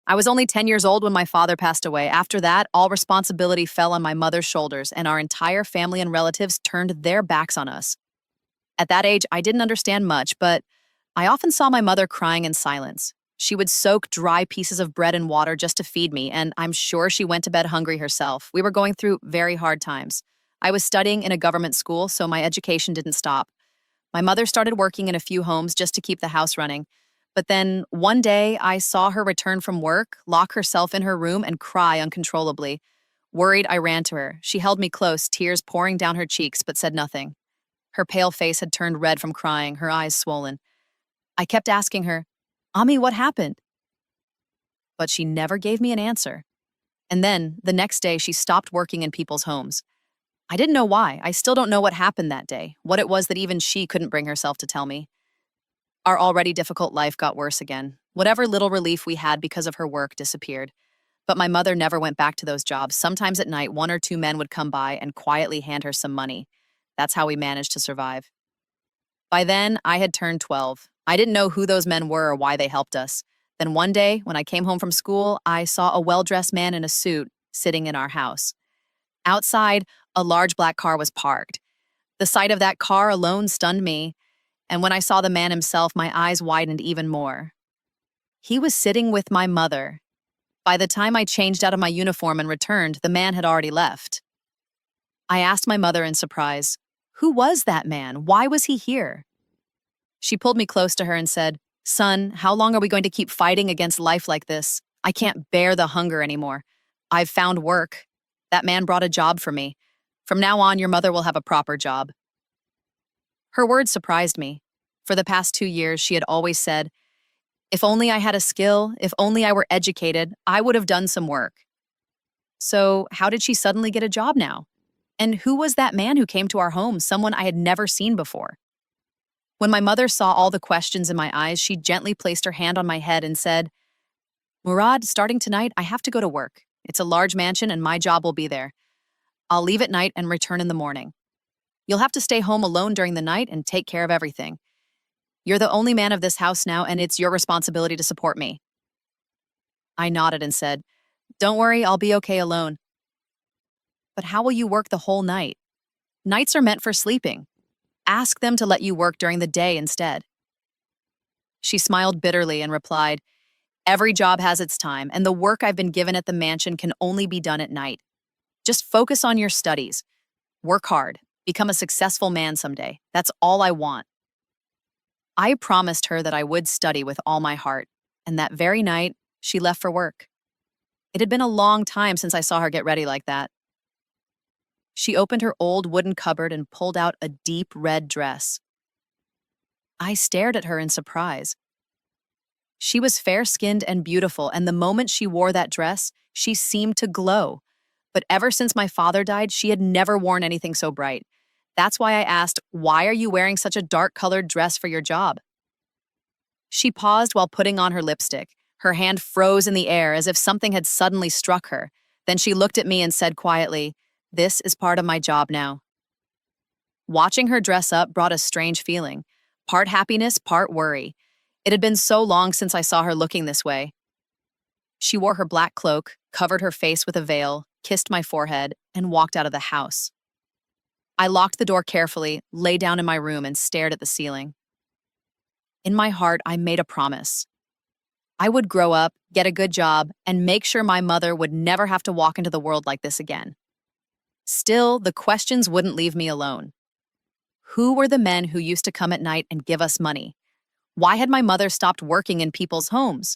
I was only 10 years old when my father passed away. After that, all responsibility fell on my mother's shoulders, and our entire family and relatives turned their backs on us. At that age, I didn't understand much, but I often saw my mother crying in silence. She would soak dry pieces of bread in water just to feed me, and I'm sure she went to bed hungry herself. We were going through very hard times. I was studying in a government school, so my education didn't stop. My mother started working in a few homes just to keep the house running. But then one day, I saw her return from work, lock herself in her room, and cry uncontrollably. Worried, I ran to her. She held me close, tears pouring down her cheeks, but said nothing. Her pale face had turned red from crying, her eyes swollen. I kept asking her, Ami, what happened? But she never gave me an answer. And then, the next day, she stopped working in people's homes. I didn't know why. I still don't know what happened that day, what it was that even she couldn't bring herself to tell me. Our already difficult life got worse again. Whatever little relief we had because of her work disappeared. But my mother never went back to those jobs. Sometimes at night, one or two men would come by and quietly hand her some money. That's how we managed to survive. By then, I had turned 12. I didn't know who those men were or why they helped us. Then one day, when I came home from school, I saw a well-dressed man in a suit sitting in our house. Outside, a large black car was parked. The sight of that car alone stunned me, and when I saw the man himself, my eyes widened even more. He was sitting with my mother. By the time I changed out of my uniform and returned, the man had already left. I asked my mother in surprise, "Who was that man? Why was he here?" She pulled me close to her and said, "Son, how long are we going to keep fighting against life like this? I can't bear the hunger anymore. I've found work. That man brought a job for me. From now on, your mother will have a proper job." Her words surprised me. For the past 2 years, she had always said, "If only I had a skill, if only I were educated, I would have done some work." So, how did she suddenly get a job now? And who was that man who came to our home, someone I had never seen before? When my mother saw all the questions in my eyes, she gently placed her hand on my head and said, "Murad, starting tonight, I have to go to work. It's a large mansion and my job will be there. I'll leave at night and return in the morning. You'll have to stay home alone during the night and take care of everything. You're the only man of this house now, and it's your responsibility to support me." I nodded and said, "Don't worry, I'll be okay alone." "But how will you work the whole night? Nights are meant for sleeping. Ask them to let you work during the day instead." She smiled bitterly and replied, "Every job has its time, and the work I've been given at the mansion can only be done at night. Just focus on your studies. Work hard. Become a successful man someday. That's all I want." I promised her that I would study with all my heart, and that very night, she left for work. It had been a long time since I saw her get ready like that. She opened her old wooden cupboard and pulled out a deep red dress. I stared at her in surprise. She was fair-skinned and beautiful, and the moment she wore that dress, she seemed to glow. But ever since my father died, she had never worn anything so bright. That's why I asked, "Why are you wearing such a dark-colored dress for your job?" She paused while putting on her lipstick. Her hand froze in the air as if something had suddenly struck her. Then she looked at me and said quietly, "This is part of my job now." Watching her dress up brought a strange feeling. Part happiness, part worry. It had been so long since I saw her looking this way. She wore her black cloak, covered her face with a veil, kissed my forehead, and walked out of the house. I locked the door carefully, lay down in my room, and stared at the ceiling. In my heart, I made a promise. I would grow up, get a good job, and make sure my mother would never have to walk into the world like this again. Still, the questions wouldn't leave me alone. Who were the men who used to come at night and give us money? Why had my mother stopped working in people's homes?